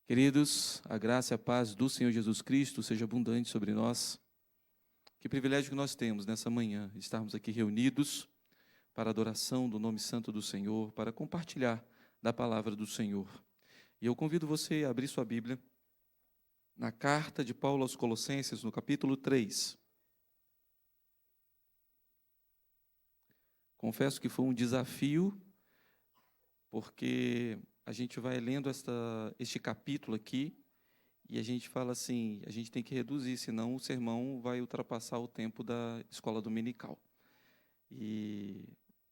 Queridos, a graça e a paz do Senhor Jesus Cristo seja abundante sobre nós. Que privilégio que nós temos nessa manhã, estarmos aqui reunidos para a adoração do nome santo do Senhor, para compartilhar da palavra do Senhor. E eu convido você a abrir sua Bíblia na carta de Paulo aos Colossenses, no capítulo 3. Confesso que foi um desafio, porque a gente vai lendo este capítulo aqui e a gente fala assim, a gente tem que reduzir, senão o sermão vai ultrapassar o tempo da escola dominical. E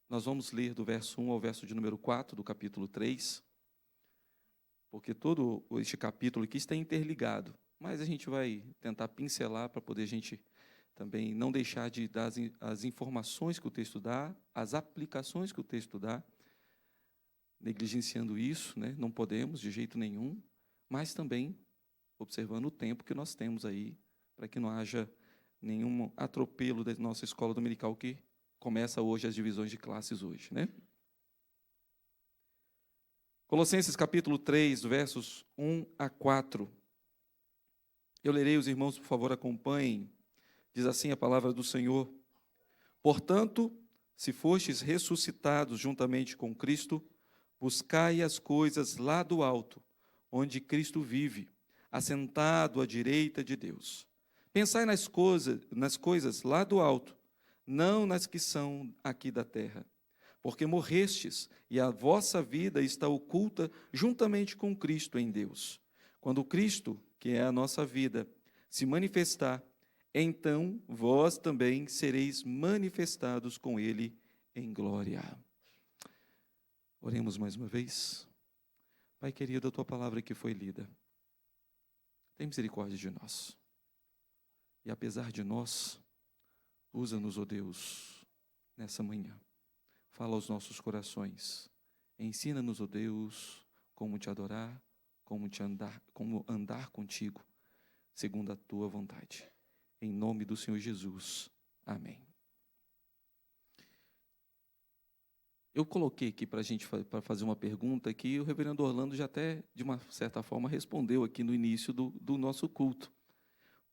nós vamos ler do verso 1 ao verso de número 4 do capítulo 3, porque todo este capítulo aqui está interligado, mas a gente vai tentar pincelar para poder a gente também não deixar de dar as informações que o texto dá, as aplicações que o texto dá, negligenciando isso, né? Não podemos de jeito nenhum, mas também observando o tempo que nós temos aí, para que não haja nenhum atropelo da nossa escola dominical, que começa hoje as divisões de classes hoje, né? Colossenses capítulo 3, versos 1 a 4. Eu lerei, os irmãos, por favor, acompanhem. Diz assim a palavra do Senhor: Portanto, se fostes ressuscitados juntamente com Cristo, buscai as coisas lá do alto, onde Cristo vive, assentado à direita de Deus. Pensai nas coisas lá do alto, não nas que são aqui da terra. Porque morrestes, e a vossa vida está oculta juntamente com Cristo em Deus. Quando Cristo, que é a nossa vida, se manifestar, então vós também sereis manifestados com Ele em glória. Oremos mais uma vez. Pai querido, a Tua palavra que foi lida, tem misericórdia de nós. E apesar de nós, usa-nos, ó Deus, nessa manhã. Fala aos nossos corações. Ensina-nos, ó Deus, como te adorar, como andar contigo, segundo a Tua vontade. Em nome do Senhor Jesus. Amém. Eu coloquei aqui para a gente fazer uma pergunta que o reverendo Orlando já até, de uma certa forma, respondeu aqui no início do nosso culto.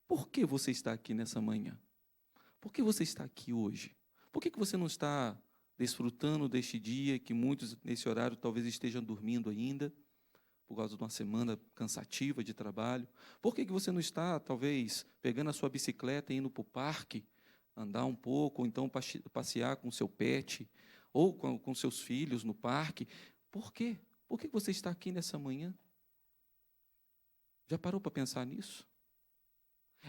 Por que você está aqui nessa manhã? Por que você está aqui hoje? Por que você não está desfrutando deste dia, que muitos nesse horário talvez estejam dormindo ainda, por causa de uma semana cansativa de trabalho? Por que você não está, talvez, pegando a sua bicicleta e indo para o parque, andar um pouco, ou então passear com o seu pet, ou com seus filhos no parque? Por quê? Por que você está aqui nessa manhã? Já parou para pensar nisso?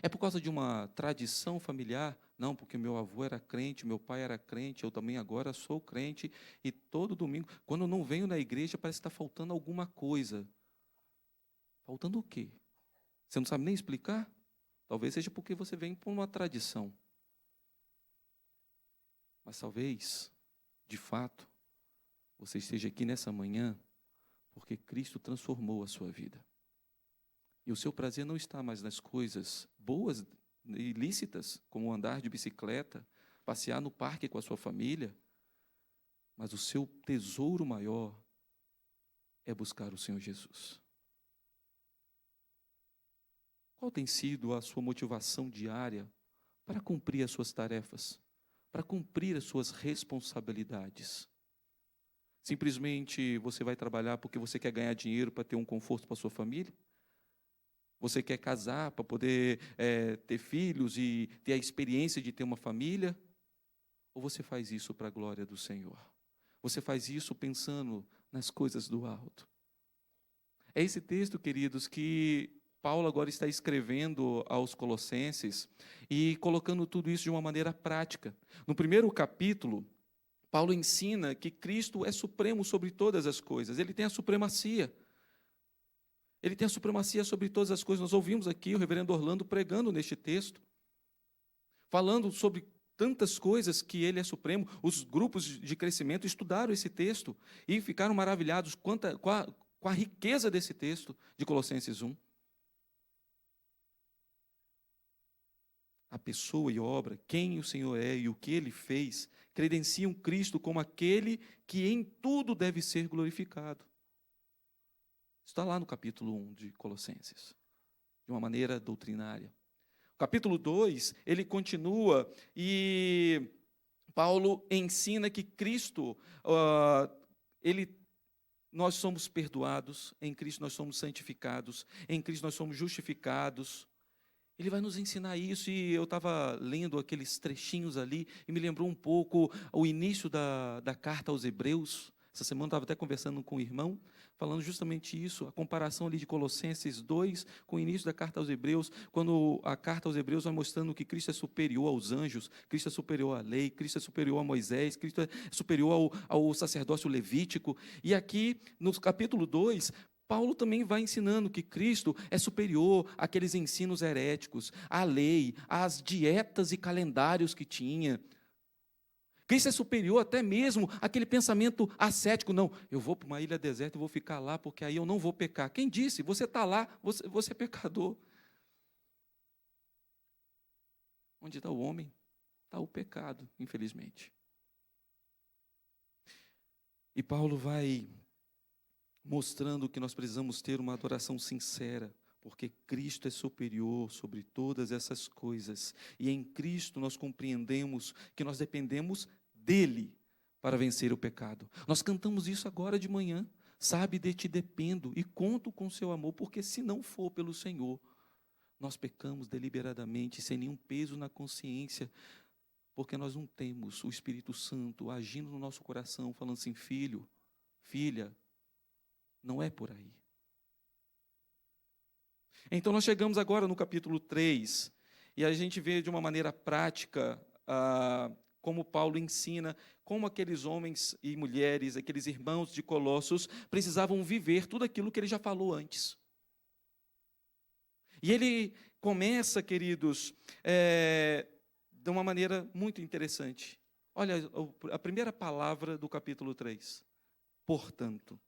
É por causa de uma tradição familiar? Não, porque meu avô era crente, meu pai era crente, eu também agora sou crente, e todo domingo, quando eu não venho na igreja, parece que está faltando alguma coisa. Faltando o quê? Você não sabe nem explicar? Talvez seja porque você vem por uma tradição. Mas talvez, de fato, você esteja aqui nessa manhã porque Cristo transformou a sua vida. E o seu prazer não está mais nas coisas boas e lícitas, como andar de bicicleta, passear no parque com a sua família, mas o seu tesouro maior é buscar o Senhor Jesus. Qual tem sido a sua motivação diária para cumprir as suas tarefas, para cumprir as suas responsabilidades? Simplesmente você vai trabalhar porque você quer ganhar dinheiro para ter um conforto para a sua família? Você quer casar para poder ter filhos e ter a experiência de ter uma família? Ou você faz isso para a glória do Senhor? Você faz isso pensando nas coisas do alto? É esse texto, queridos, que Paulo agora está escrevendo aos Colossenses e colocando tudo isso de uma maneira prática. No primeiro capítulo, Paulo ensina que Cristo é supremo sobre todas as coisas, ele tem a supremacia. Ele tem a supremacia sobre todas as coisas. Nós ouvimos aqui o reverendo Orlando pregando neste texto, falando sobre tantas coisas que ele é supremo. Os grupos de crescimento estudaram esse texto e ficaram maravilhados com a riqueza desse texto de Colossenses 1. A pessoa e obra, quem o Senhor é e o que Ele fez, credenciam Cristo como aquele que em tudo deve ser glorificado. Está lá no capítulo 1 de Colossenses, de uma maneira doutrinária. O capítulo 2, ele continua e Paulo ensina que Cristo, nós somos perdoados, em Cristo nós somos santificados, em Cristo nós somos justificados. Ele vai nos ensinar isso, e eu estava lendo aqueles trechinhos ali, e me lembrou um pouco o início da carta aos Hebreus. Essa semana eu estava até conversando com o irmão, falando justamente isso, a comparação ali de Colossenses 2 com o início da carta aos Hebreus, quando a carta aos Hebreus vai mostrando que Cristo é superior aos anjos, Cristo é superior à lei, Cristo é superior a Moisés, Cristo é superior ao sacerdócio levítico. E aqui, no capítulo 2, Paulo também vai ensinando que Cristo é superior àqueles ensinos heréticos, à lei, às dietas e calendários que tinha. Cristo é superior até mesmo àquele pensamento ascético. Não, eu vou para uma ilha deserta e vou ficar lá, porque aí eu não vou pecar. Quem disse? Você está lá, você é pecador. Onde está o homem, está o pecado, infelizmente. E Paulo vai mostrando que nós precisamos ter uma adoração sincera, porque Cristo é superior sobre todas essas coisas, e em Cristo nós compreendemos que nós dependemos dele para vencer o pecado. Nós cantamos isso agora de manhã: sabe, de ti dependo e conto com seu amor, porque se não for pelo Senhor, nós pecamos deliberadamente, sem nenhum peso na consciência, porque nós não temos o Espírito Santo agindo no nosso coração, falando assim: filho, filha, não é por aí. Então nós chegamos agora no capítulo 3, e a gente vê de uma maneira prática como Paulo ensina como aqueles homens e mulheres, aqueles irmãos de Colossos, precisavam viver tudo aquilo que ele já falou antes. E ele começa, queridos, de uma maneira muito interessante. Olha a primeira palavra do capítulo 3, portanto.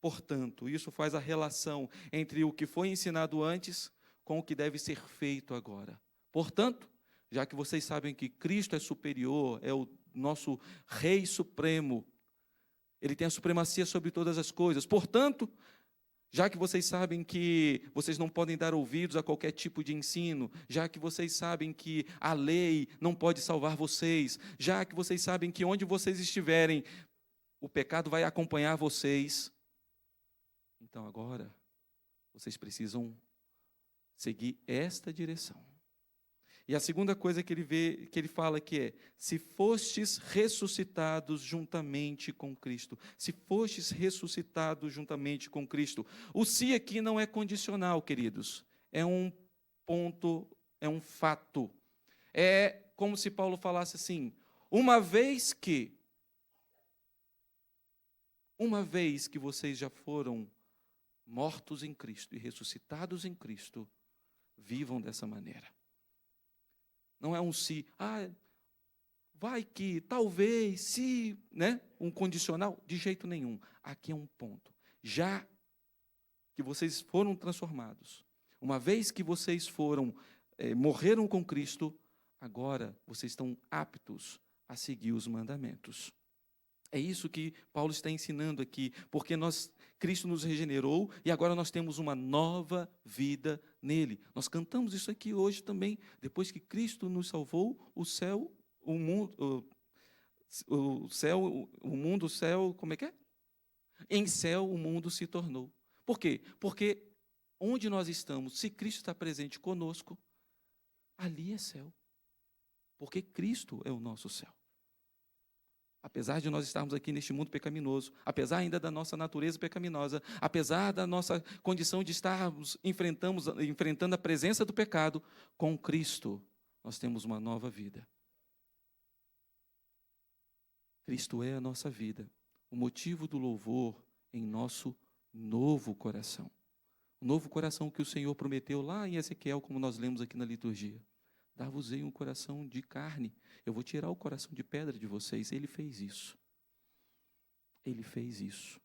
Portanto, isso faz a relação entre o que foi ensinado antes com o que deve ser feito agora. Portanto, já que vocês sabem que Cristo é superior, é o nosso Rei Supremo, Ele tem a supremacia sobre todas as coisas. Portanto, já que vocês sabem que vocês não podem dar ouvidos a qualquer tipo de ensino, já que vocês sabem que a lei não pode salvar vocês, já que vocês sabem que onde vocês estiverem, o pecado vai acompanhar vocês, então agora vocês precisam seguir esta direção. E a segunda coisa que ele fala aqui é: se fostes ressuscitados juntamente com Cristo. Se fostes ressuscitados juntamente com Cristo. O se aqui não é condicional, queridos. É um ponto, é um fato. É como se Paulo falasse assim: uma vez que vocês já foram mortos em Cristo e ressuscitados em Cristo, vivam dessa maneira. Não é um se, vai que, talvez, se, né? Um condicional, de jeito nenhum. Aqui é um ponto. Já que vocês foram transformados, uma vez que vocês morreram com Cristo, agora vocês estão aptos a seguir os mandamentos. É isso que Paulo está ensinando aqui, porque Cristo nos regenerou e agora nós temos uma nova vida nele. Nós cantamos isso aqui hoje também. Depois que Cristo nos salvou, o céu, como é que é? Em céu o mundo se tornou. Por quê? Porque onde nós estamos, se Cristo está presente conosco, ali é céu. Porque Cristo é o nosso céu. Apesar de nós estarmos aqui neste mundo pecaminoso, apesar ainda da nossa natureza pecaminosa, apesar da nossa condição de estarmos enfrentando a presença do pecado, com Cristo nós temos uma nova vida. Cristo é a nossa vida, o motivo do louvor em nosso novo coração. O novo coração que o Senhor prometeu lá em Ezequiel, como nós lemos aqui na liturgia. Dar-vos-ei um coração de carne. Eu vou tirar o coração de pedra de vocês. Ele fez isso. Ele fez isso.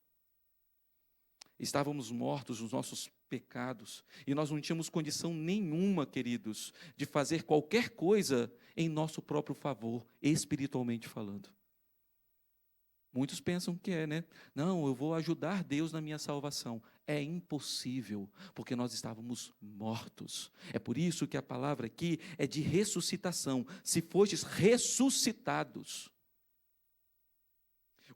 Estávamos mortos nos nossos pecados. E nós não tínhamos condição nenhuma, queridos, de fazer qualquer coisa em nosso próprio favor, espiritualmente falando. Muitos pensam que é, né? Não, eu vou ajudar Deus na minha salvação. É impossível, porque nós estávamos mortos. É por isso que a palavra aqui é de ressuscitação. Se fostes ressuscitados.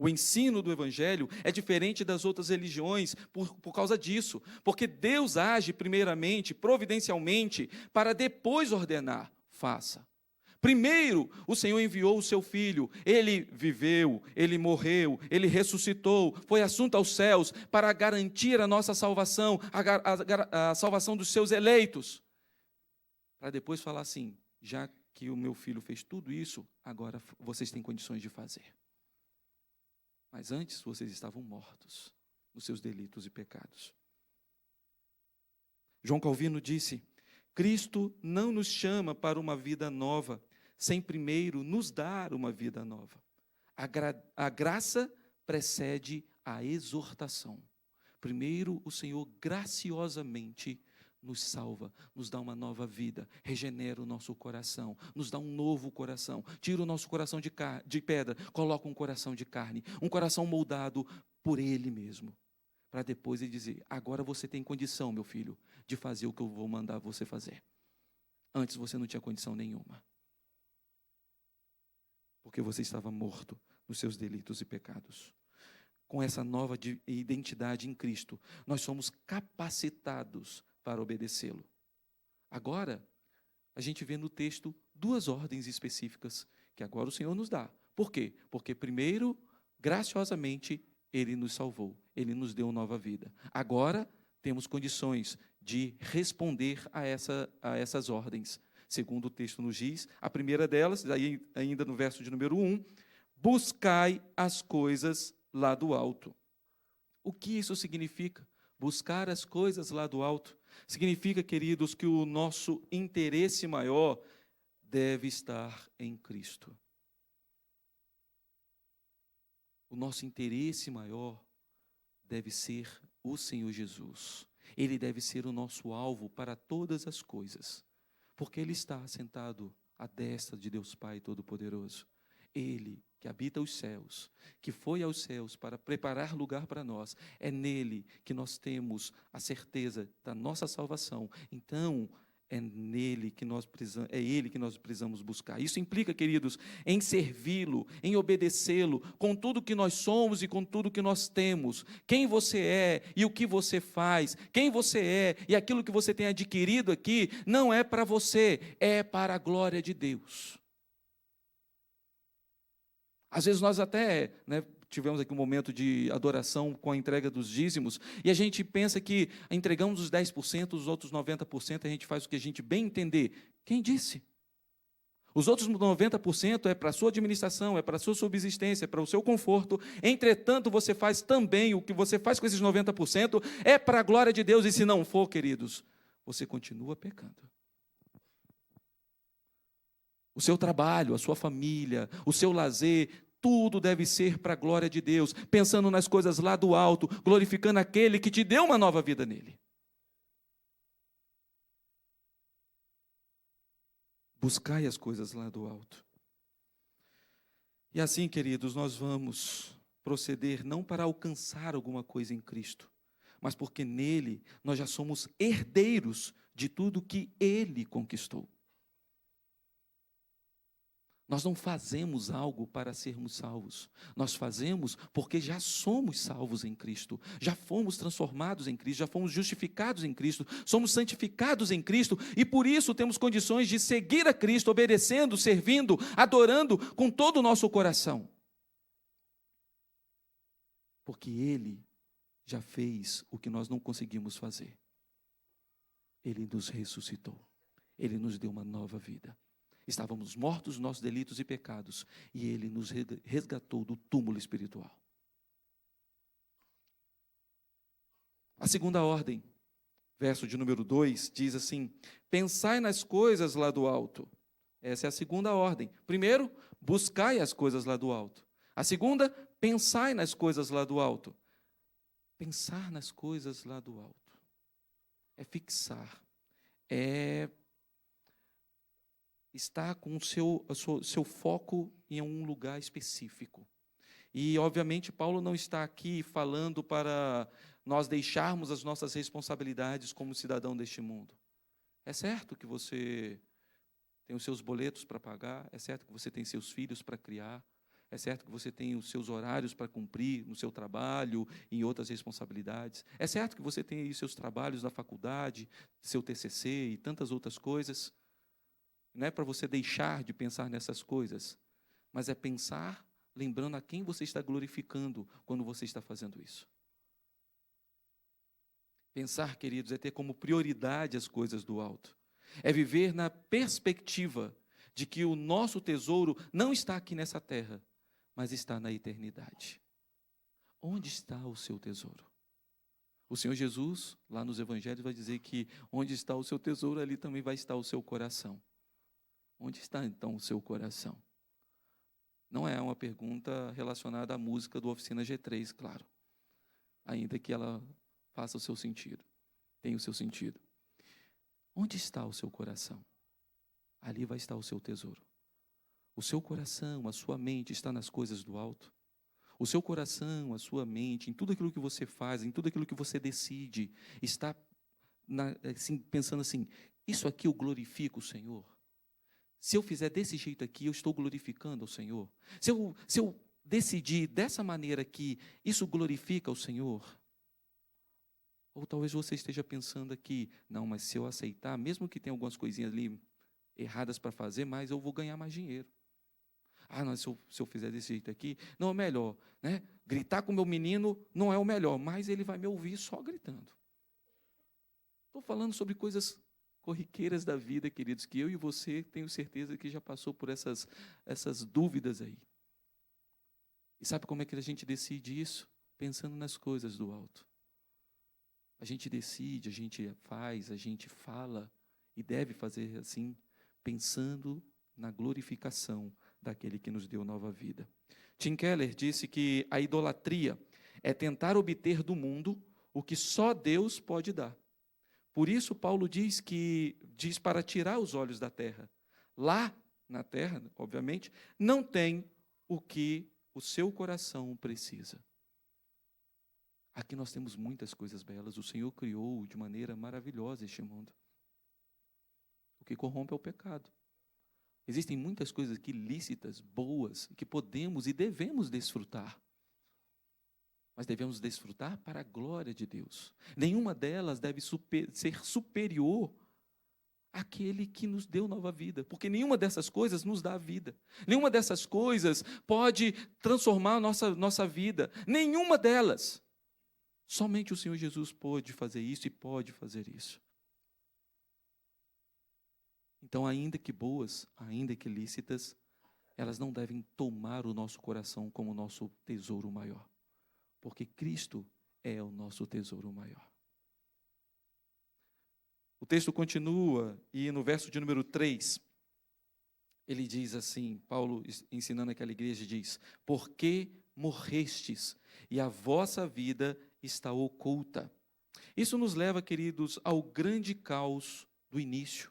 O ensino do Evangelho é diferente das outras religiões por causa disso. Porque Deus age primeiramente, providencialmente, para depois ordenar, faça. Primeiro, o Senhor enviou o seu Filho, Ele viveu, Ele morreu, Ele ressuscitou, foi assunto aos céus para garantir a nossa salvação, a salvação dos seus eleitos. Para depois falar assim, já que o meu Filho fez tudo isso, agora vocês têm condições de fazer. Mas antes vocês estavam mortos nos seus delitos e pecados. João Calvino disse: Cristo não nos chama para uma vida nova, sem primeiro nos dar uma vida nova. A graça precede a exortação. Primeiro, o Senhor graciosamente nos salva, nos dá uma nova vida, regenera o nosso coração, nos dá um novo coração, tira o nosso coração de pedra, coloca um coração de carne, um coração moldado por Ele mesmo, para depois Ele dizer: agora você tem condição, meu filho, de fazer o que eu vou mandar você fazer. Antes você não tinha condição nenhuma, porque você estava morto nos seus delitos e pecados. Com essa nova identidade em Cristo, nós somos capacitados para obedecê-lo. Agora, a gente vê no texto duas ordens específicas que agora o Senhor nos dá. Por quê? Porque primeiro, graciosamente, Ele nos salvou, Ele nos deu nova vida. Agora, temos condições de responder a essas ordens. Segundo o texto nos diz, a primeira delas, aí ainda no verso de número 1, buscai as coisas lá do alto. O que isso significa? Buscar as coisas lá do alto. Significa, queridos, que o nosso interesse maior deve estar em Cristo. O nosso interesse maior deve ser o Senhor Jesus. Ele deve ser o nosso alvo para todas as coisas, porque Ele está sentado à destra de Deus Pai Todo-Poderoso. Ele que habita os céus, que foi aos céus para preparar lugar para nós, é nele que nós temos a certeza da nossa salvação. Então, é Ele que nós precisamos buscar. Isso implica, queridos, em servi-lo, em obedecê-lo, com tudo que nós somos e com tudo que nós temos. Quem você é e o que você faz, quem você é e aquilo que você tem adquirido aqui, não é para você, é para a glória de Deus. Às vezes nós até, tivemos aqui um momento de adoração com a entrega dos dízimos, e a gente pensa que entregamos os 10%, os outros 90%, a gente faz o que a gente bem entender. Quem disse? Os outros 90% é para a sua administração, é para a sua subsistência, é para o seu conforto. Entretanto, você faz também, o que você faz com esses 90% é para a glória de Deus, e se não for, queridos, você continua pecando. O seu trabalho, a sua família, o seu lazer, tudo deve ser para a glória de Deus, pensando nas coisas lá do alto, glorificando aquele que te deu uma nova vida nele. Buscai as coisas lá do alto. E assim, queridos, nós vamos proceder não para alcançar alguma coisa em Cristo, mas porque nele nós já somos herdeiros de tudo que Ele conquistou. Nós não fazemos algo para sermos salvos. Nós fazemos porque já somos salvos em Cristo. Já fomos transformados em Cristo, já fomos justificados em Cristo, somos santificados em Cristo e por isso temos condições de seguir a Cristo, obedecendo, servindo, adorando com todo o nosso coração. Porque Ele já fez o que nós não conseguimos fazer. Ele nos ressuscitou. Ele nos deu uma nova vida. Estávamos mortos nos nossos delitos e pecados, e Ele nos resgatou do túmulo espiritual. A segunda ordem, verso de número 2, diz assim: pensai nas coisas lá do alto. Essa é a segunda ordem. Primeiro, buscai as coisas lá do alto. A segunda, pensai nas coisas lá do alto. Pensar nas coisas lá do alto é fixar, é está com o seu foco em um lugar específico. E, obviamente, Paulo não está aqui falando para nós deixarmos as nossas responsabilidades como cidadão deste mundo. É certo que você tem os seus boletos para pagar, é certo que você tem seus filhos para criar, é certo que você tem os seus horários para cumprir no seu trabalho e em outras responsabilidades. É certo que você tem aí seus trabalhos na faculdade, seu TCC e tantas outras coisas. Não é para você deixar de pensar nessas coisas, mas é pensar lembrando a quem você está glorificando quando você está fazendo isso. Pensar, queridos, é ter como prioridade as coisas do alto. É viver na perspectiva de que o nosso tesouro não está aqui nessa terra, mas está na eternidade. Onde está o seu tesouro? O Senhor Jesus, lá nos evangelhos, vai dizer que onde está o seu tesouro, ali também vai estar o seu coração. Onde está, então, o seu coração? Não é uma pergunta relacionada à música do Oficina G3, claro. Ainda que ela faça o seu sentido, tenha o seu sentido. Onde está o seu coração? Ali vai estar o seu tesouro. O seu coração, a sua mente está nas coisas do alto. O seu coração, a sua mente, em tudo aquilo que você faz, em tudo aquilo que você decide, está pensando assim, isso aqui eu glorifico o Senhor? Se eu fizer desse jeito aqui, eu estou glorificando ao Senhor? Se eu decidir dessa maneira aqui, isso glorifica ao Senhor? Ou talvez você esteja pensando aqui, não, mas se eu aceitar, mesmo que tenha algumas coisinhas ali erradas para fazer, mas eu vou ganhar mais dinheiro. Ah, não, se eu fizer desse jeito aqui, não é melhor, né? Gritar com o meu menino não é o melhor, mas ele vai me ouvir só gritando. Estou falando sobre coisas corriqueiras da vida, queridos, que eu e você, tenho certeza que já passou por essas dúvidas aí. E sabe como é que a gente decide isso? Pensando nas coisas do alto. A gente decide, a gente faz, a gente fala, e deve fazer assim, pensando na glorificação daquele que nos deu nova vida. Tim Keller disse que a idolatria é tentar obter do mundo o que só Deus pode dar. Por isso, Paulo diz para tirar os olhos da terra. Lá, na terra, obviamente, não tem o que o seu coração precisa. Aqui nós temos muitas coisas belas. O Senhor criou de maneira maravilhosa este mundo. O que corrompe é o pecado. Existem muitas coisas aqui lícitas, boas, que podemos e devemos desfrutar. Mas devemos desfrutar para a glória de Deus. Nenhuma delas deve ser superior àquele que nos deu nova vida. Porque nenhuma dessas coisas nos dá vida. Nenhuma dessas coisas pode transformar a nossa vida. Nenhuma delas. Somente o Senhor Jesus pôde fazer isso e pode fazer isso. Então, ainda que boas, ainda que lícitas, elas não devem tomar o nosso coração como nosso tesouro maior. Porque Cristo é o nosso tesouro maior. O texto continua e no verso de número 3, ele diz assim, Paulo ensinando aquela igreja diz, porque morrestes e a vossa vida está oculta. Isso nos leva, queridos, ao grande caos do início,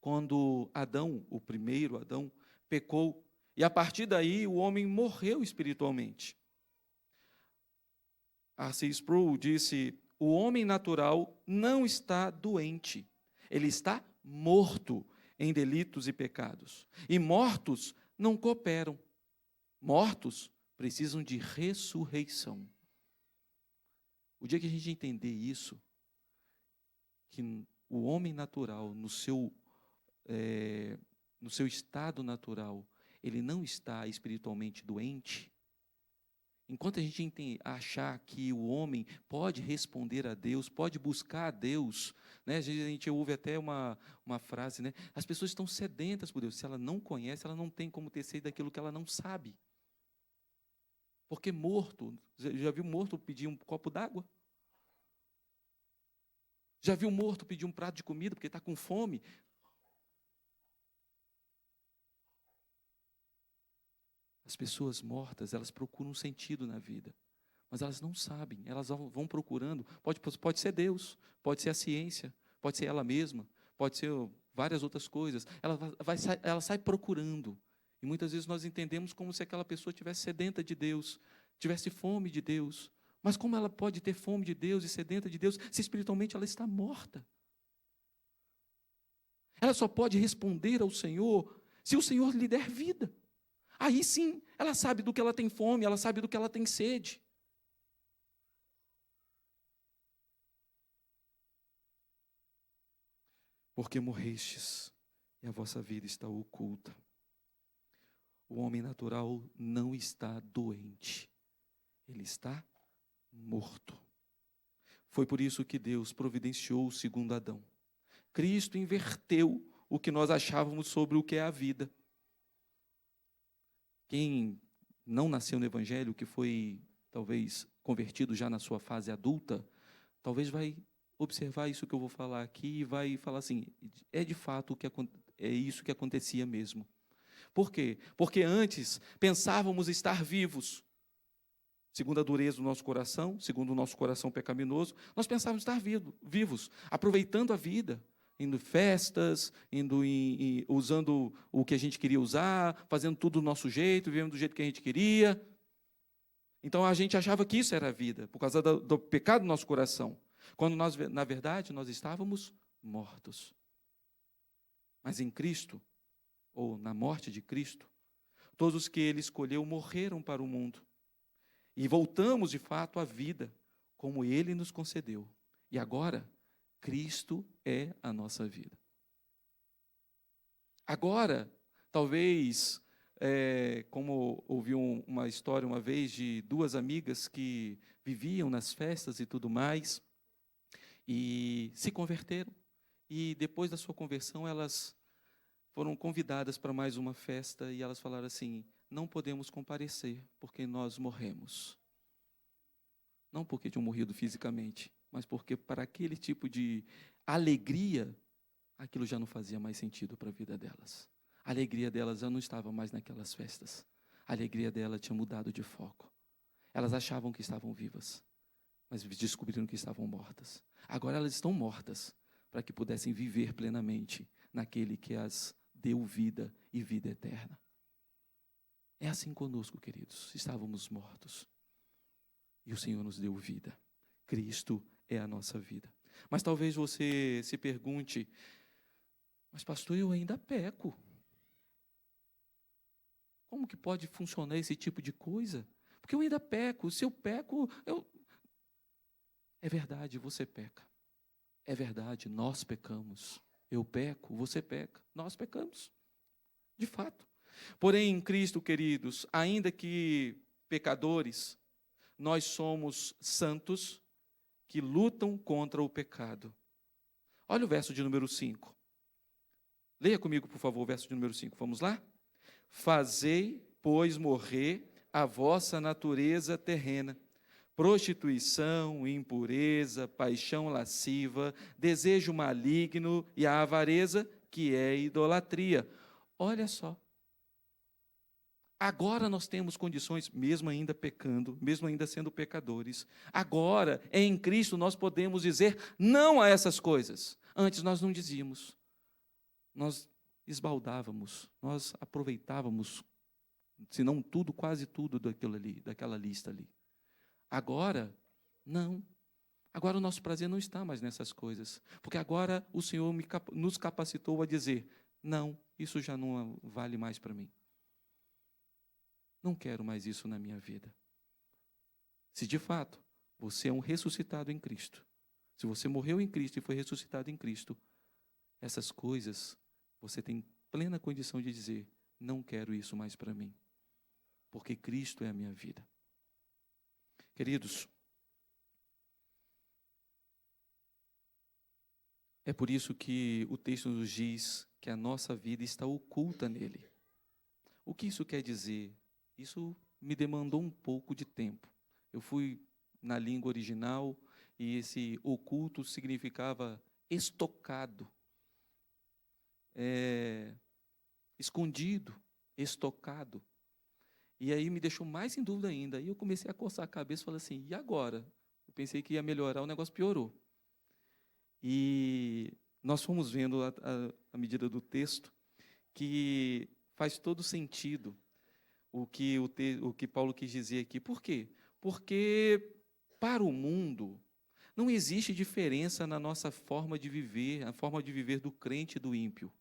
quando Adão, o primeiro Adão, pecou, e a partir daí o homem morreu espiritualmente. R.C. Sproul disse, o homem natural não está doente, ele está morto em delitos e pecados. E mortos não cooperam. Mortos precisam de ressurreição. O dia que a gente entender isso, que o homem natural, no seu estado natural, ele não está espiritualmente doente, enquanto a gente achar que o homem pode responder a Deus, pode buscar a Deus, né? Às vezes a gente ouve até uma frase, né? As pessoas estão sedentas por Deus. Se ela não conhece, ela não tem como ter sede daquilo que ela não sabe. Porque morto, já viu morto pedir um copo d'água? Já viu morto pedir um prato de comida porque está com fome? As pessoas mortas, elas procuram um sentido na vida, mas elas não sabem, elas vão procurando, pode ser Deus, pode ser a ciência, pode ser ela mesma, pode ser várias outras coisas, ela sai procurando, e muitas vezes nós entendemos como se aquela pessoa estivesse sedenta de Deus, tivesse fome de Deus. Mas como ela pode ter fome de Deus e sedenta de Deus, se espiritualmente ela está morta? Ela só pode responder ao Senhor se o Senhor lhe der vida. Aí sim, ela sabe do que ela tem fome, ela sabe do que ela tem sede. Porque morrestes e a vossa vida está oculta. O homem natural não está doente, ele está morto. Foi por isso que Deus providenciou o segundo Adão. Cristo inverteu o que nós achávamos sobre o que é a vida. Quem não nasceu no Evangelho, que foi talvez convertido já na sua fase adulta, talvez vai observar isso que eu vou falar aqui e vai falar assim, é de fato é isso que acontecia mesmo. Por quê? Porque antes pensávamos estar vivos, segundo a dureza do nosso coração, segundo o nosso coração pecaminoso, nós pensávamos estar vivos, aproveitando a vida, indo em festas, usando o que a gente queria usar, fazendo tudo do nosso jeito, vivendo do jeito que a gente queria. Então a gente achava que isso era a vida, por causa do pecado do nosso coração, quando nós, na verdade, nós estávamos mortos. Mas em Cristo, ou na morte de Cristo, todos os que Ele escolheu morreram para o mundo. E voltamos, de fato, à vida, como Ele nos concedeu. E agora, Cristo é a nossa vida. Agora, talvez, como ouvi uma história uma vez de duas amigas que viviam nas festas e tudo mais, e se converteram. E depois da sua conversão, elas foram convidadas para mais uma festa, e elas falaram assim, não podemos comparecer, porque nós morremos. Não porque tinham morrido fisicamente, mas porque para aquele tipo de alegria, aquilo já não fazia mais sentido para a vida delas. A alegria delas já não estava mais naquelas festas. A alegria dela tinha mudado de foco. Elas achavam que estavam vivas, mas descobriram que estavam mortas. Agora elas estão mortas, para que pudessem viver plenamente naquele que as deu vida e vida eterna. É assim conosco, queridos. Estávamos mortos e o Senhor nos deu vida. Cristo é a nossa vida. Mas talvez você se pergunte, mas pastor, eu ainda peco. Como que pode funcionar esse tipo de coisa? Porque eu ainda peco. Se eu peco, É verdade, você peca. É verdade, nós pecamos. Eu peco, você peca. Nós pecamos, de fato. Porém, em Cristo, queridos, ainda que pecadores, nós somos santos que lutam contra o pecado. Olha o verso de número 5. Leia comigo, por favor, o verso de número 5. Vamos lá? Fazei, pois, morrer a vossa natureza terrena, prostituição, impureza, paixão lasciva, desejo maligno e a avareza, que é idolatria. Olha só. Agora nós temos condições, mesmo ainda pecando, mesmo ainda sendo pecadores, agora, em Cristo, nós podemos dizer não a essas coisas. Antes nós não dizíamos. Nós esbaldávamos, nós aproveitávamos, se não tudo, quase tudo daquela lista ali. Agora, não. Agora o nosso prazer não está mais nessas coisas. Porque agora o Senhor nos capacitou a dizer, não, isso já não vale mais para mim. Não quero mais isso na minha vida. Se de fato você é um ressuscitado em Cristo, se você morreu em Cristo e foi ressuscitado em Cristo, essas coisas você tem plena condição de dizer, não quero isso mais para mim. Porque Cristo é a minha vida. Queridos, é por isso que o texto nos diz que a nossa vida está oculta nele. O que isso quer dizer? Isso me demandou um pouco de tempo. Eu fui na língua original e esse oculto significava estocado, escondido, estocado. E aí me deixou mais em dúvida ainda. Aí eu comecei a coçar a cabeça e falei assim, e agora? Eu pensei que ia melhorar, o negócio piorou. E nós fomos vendo, à medida do texto, que faz todo sentido. o que Paulo quis dizer aqui. Por quê? Porque para o mundo não existe diferença na nossa forma de viver, a forma de viver do crente e do ímpio.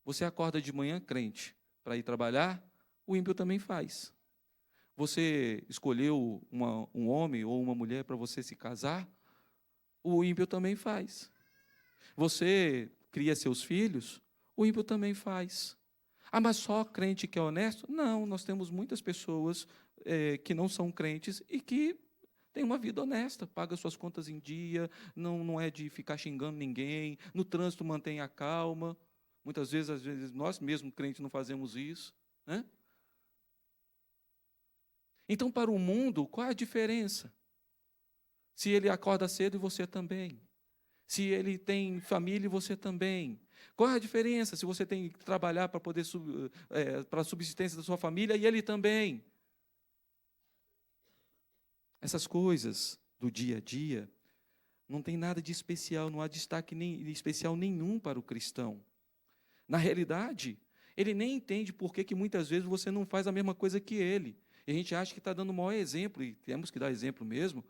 Você acorda de manhã crente para ir trabalhar, o ímpio também faz. Você escolheu um homem ou uma mulher para você se casar, o ímpio também faz. Você cria seus filhos, o ímpio também faz. Ah, mas só crente que é honesto? Não, nós temos muitas pessoas que não são crentes e que têm uma vida honesta, paga suas contas em dia, não é de ficar xingando ninguém, no trânsito mantém a calma. Muitas vezes, às vezes, nós mesmos crentes não fazemos isso, né? Então, para o mundo, qual é a diferença? Se ele acorda cedo e você também. Se ele tem família e você também. Qual é a diferença se você tem que trabalhar para poder para a subsistência da sua família e ele também? Essas coisas do dia a dia não tem nada de especial, não há destaque especial nenhum para o cristão. Na realidade, ele nem entende por que muitas vezes você não faz a mesma coisa que ele. E a gente acha que está dando o maior exemplo, e temos que dar exemplo mesmo.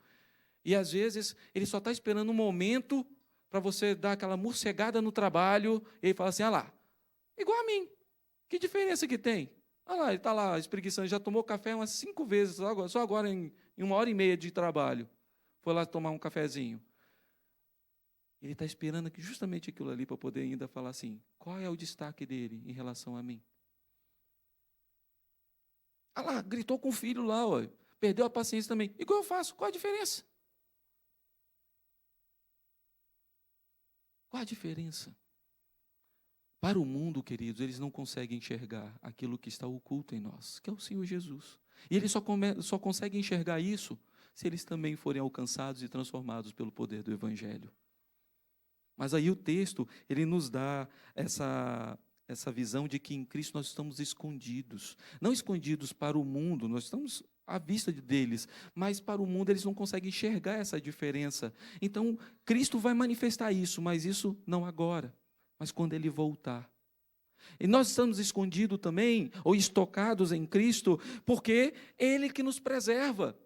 E às vezes ele só está esperando um momento para você dar aquela morcegada no trabalho, e ele fala assim, ah lá, igual a mim, que diferença que tem? Ah lá, ele está lá espreguiçando, já tomou café umas 5 vezes, só agora em 1h30 de trabalho, foi lá tomar um cafezinho. Ele está esperando justamente aquilo ali para poder ainda falar assim, qual é o destaque dele em relação a mim? Ah lá, gritou com o filho lá, ó, perdeu a paciência também. Igual eu faço, qual a diferença? Qual a diferença? Para o mundo, queridos, eles não conseguem enxergar aquilo que está oculto em nós, que é o Senhor Jesus. E eles só conseguem enxergar isso se eles também forem alcançados e transformados pelo poder do Evangelho. Mas aí o texto, ele nos dá essa visão de que em Cristo nós estamos escondidos. Não escondidos para o mundo, nós estamos à vista deles, mas para o mundo eles não conseguem enxergar essa diferença. Então, Cristo vai manifestar isso, mas isso não agora, mas quando Ele voltar. E nós estamos escondidos também, ou estocados em Cristo, porque Ele que nos preserva.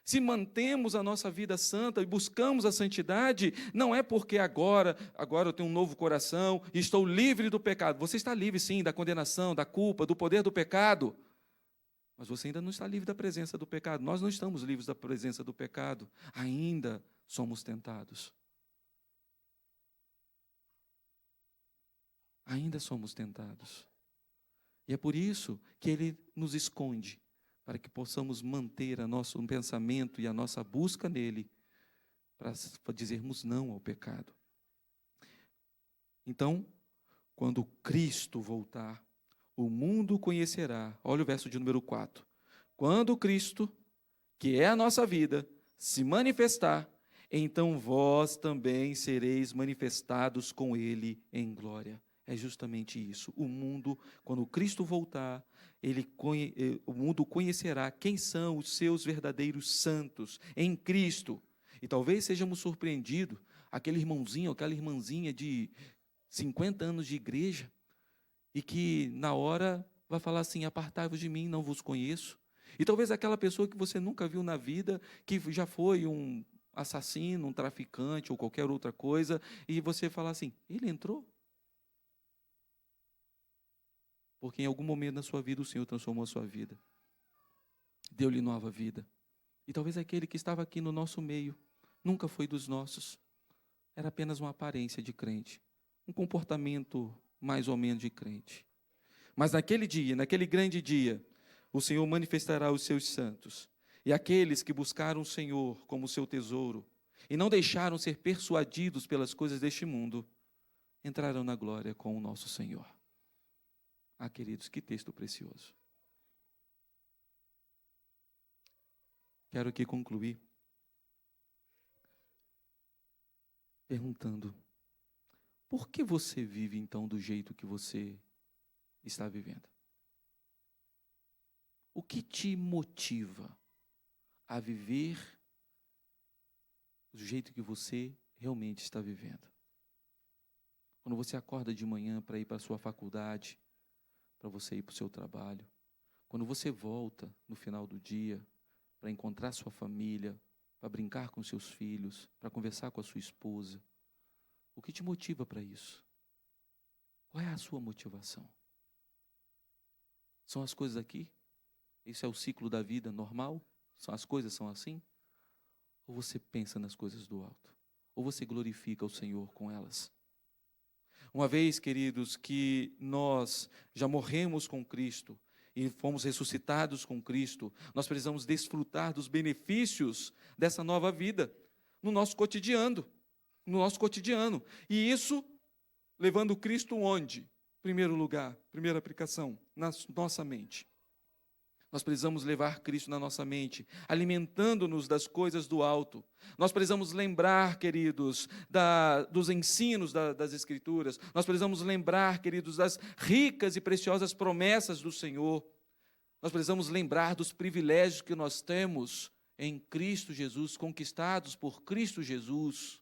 Se mantemos a nossa vida santa e buscamos a santidade, não é porque agora eu tenho um novo coração e estou livre do pecado. Você está livre, sim, da condenação, da culpa, do poder do pecado. Mas você ainda não está livre da presença do pecado. Nós não estamos livres da presença do pecado. Ainda somos tentados. Ainda somos tentados. E é por isso que Ele nos esconde, para que possamos manter o nosso pensamento e a nossa busca nele, para dizermos não ao pecado. Então, quando Cristo voltar, o mundo conhecerá, olha o verso de número 4, quando Cristo, que é a nossa vida, se manifestar, então vós também sereis manifestados com Ele em glória. É justamente isso. O mundo, quando Cristo voltar, o mundo conhecerá quem são os seus verdadeiros santos em Cristo. E talvez sejamos surpreendidos, aquele irmãozinho, aquela irmãzinha de 50 anos de igreja, e que na hora vai falar assim, apartai-vos de mim, não vos conheço. E talvez aquela pessoa que você nunca viu na vida, que já foi um assassino, um traficante ou qualquer outra coisa, e você fala assim, ele entrou? Porque em algum momento da sua vida o Senhor transformou a sua vida. Deu-lhe nova vida. E talvez aquele que estava aqui no nosso meio, nunca foi dos nossos. Era apenas uma aparência de crente. Um comportamento mais ou menos de crente. Mas naquele dia, naquele grande dia, o Senhor manifestará os seus santos. E aqueles que buscaram o Senhor como seu tesouro, e não deixaram ser persuadidos pelas coisas deste mundo, entrarão na glória com o nosso Senhor. Ah, queridos, que texto precioso. Quero aqui concluir perguntando, por que você vive então do jeito que você está vivendo? O que te motiva a viver do jeito que você realmente está vivendo? Quando você acorda de manhã para ir para a sua faculdade, para você ir para o seu trabalho, Quando você volta no final do dia para encontrar sua família, para brincar com seus filhos, para conversar com a sua esposa, o que te motiva para isso? Qual é a sua motivação? São as coisas aqui? Esse é o ciclo da vida normal? As coisas são assim? Ou você pensa nas coisas do alto? Ou você glorifica o Senhor com elas? Uma vez, queridos, que nós já morremos com Cristo e fomos ressuscitados com Cristo, nós precisamos desfrutar dos benefícios dessa nova vida no nosso cotidiano. E isso levando Cristo onde? Primeiro lugar, primeira aplicação, na nossa mente. Nós precisamos levar Cristo na nossa mente, alimentando-nos das coisas do alto. Nós precisamos lembrar, queridos, dos ensinos das Escrituras. Nós precisamos lembrar, queridos, das ricas e preciosas promessas do Senhor. Nós precisamos lembrar dos privilégios que nós temos em Cristo Jesus, conquistados por Cristo Jesus.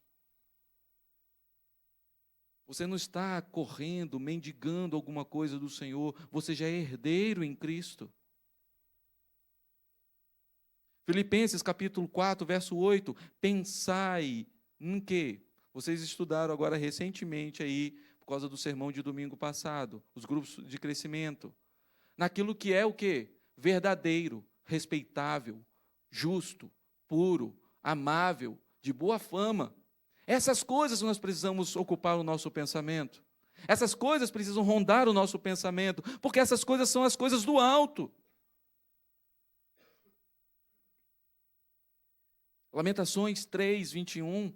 Você não está correndo, mendigando alguma coisa do Senhor, você já é herdeiro em Cristo. Filipenses capítulo 4, verso 8, pensai em quê? Vocês estudaram agora recentemente aí, por causa do sermão de domingo passado, os grupos de crescimento. Naquilo que é o quê? Verdadeiro, respeitável, justo, puro, amável, de boa fama. Essas coisas nós precisamos ocupar o nosso pensamento. Essas coisas precisam rondar o nosso pensamento, porque essas coisas são as coisas do alto. Lamentações 3, 21,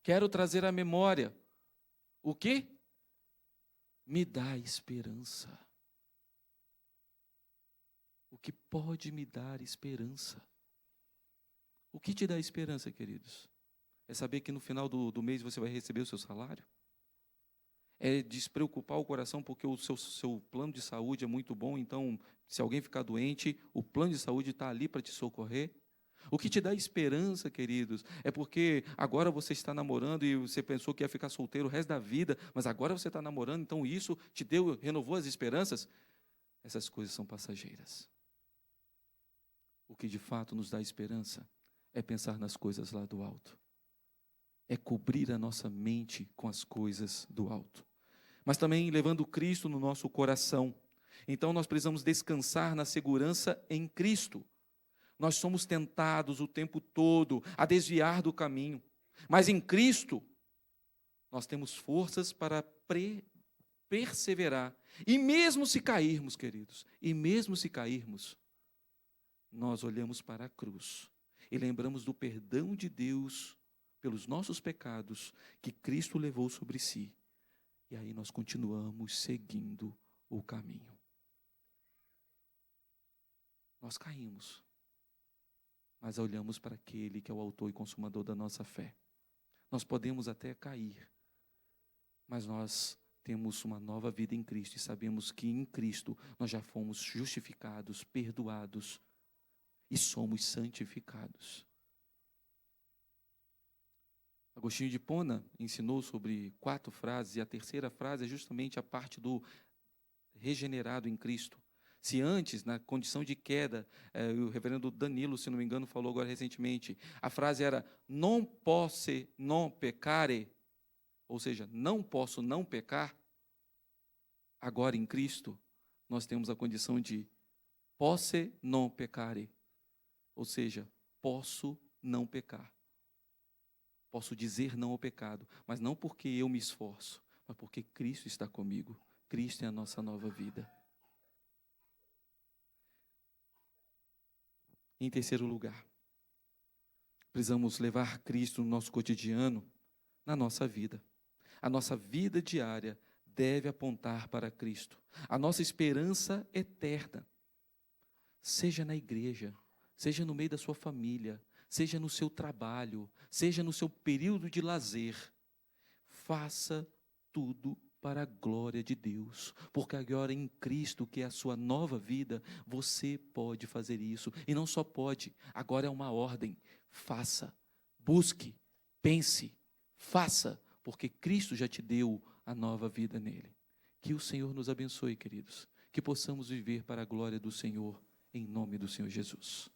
quero trazer à memória. O quê? Me dá esperança. O que pode me dar esperança? O que te dá esperança, queridos? É saber que no final do mês você vai receber o seu salário? É despreocupar o coração porque o seu plano de saúde é muito bom, então, se alguém ficar doente, o plano de saúde está ali para te socorrer? O que te dá esperança, queridos, é porque agora você está namorando e você pensou que ia ficar solteiro o resto da vida, mas agora você está namorando, então isso te renovou as esperanças? Essas coisas são passageiras. O que de fato nos dá esperança é pensar nas coisas lá do alto. É cobrir a nossa mente com as coisas do alto. Mas também levando Cristo no nosso coração. Então nós precisamos descansar na segurança em Cristo. Nós somos tentados o tempo todo a desviar do caminho. Mas em Cristo, nós temos forças para perseverar. E mesmo se cairmos, queridos, nós olhamos para a cruz e lembramos do perdão de Deus pelos nossos pecados que Cristo levou sobre si. E aí nós continuamos seguindo o caminho. Nós caímos, mas olhamos para aquele que é o autor e consumador da nossa fé. Nós podemos até cair, mas nós temos uma nova vida em Cristo e sabemos que em Cristo nós já fomos justificados, perdoados e somos santificados. Agostinho de Hipona ensinou sobre 4 frases, e a terceira frase é justamente a parte do regenerado em Cristo. Se antes, na condição de queda, o reverendo Danilo, se não me engano, falou agora recentemente, a frase era, non posse non peccare, ou seja, não posso não pecar. Agora em Cristo, nós temos a condição de posse non peccare, ou seja, posso não pecar. Posso dizer não ao pecado, mas não porque eu me esforço, mas porque Cristo está comigo. Cristo é a nossa nova vida. Em terceiro lugar, precisamos levar Cristo no nosso cotidiano, na nossa vida. A nossa vida diária deve apontar para Cristo. A nossa esperança eterna, seja na igreja, seja no meio da sua família, seja no seu trabalho, seja no seu período de lazer, faça tudo para a glória de Deus, porque agora em Cristo, que é a sua nova vida, você pode fazer isso, e não só pode, agora é uma ordem, faça, busque, pense, faça, porque Cristo já te deu a nova vida nele. Que o Senhor nos abençoe, queridos, que possamos viver para a glória do Senhor, em nome do Senhor Jesus.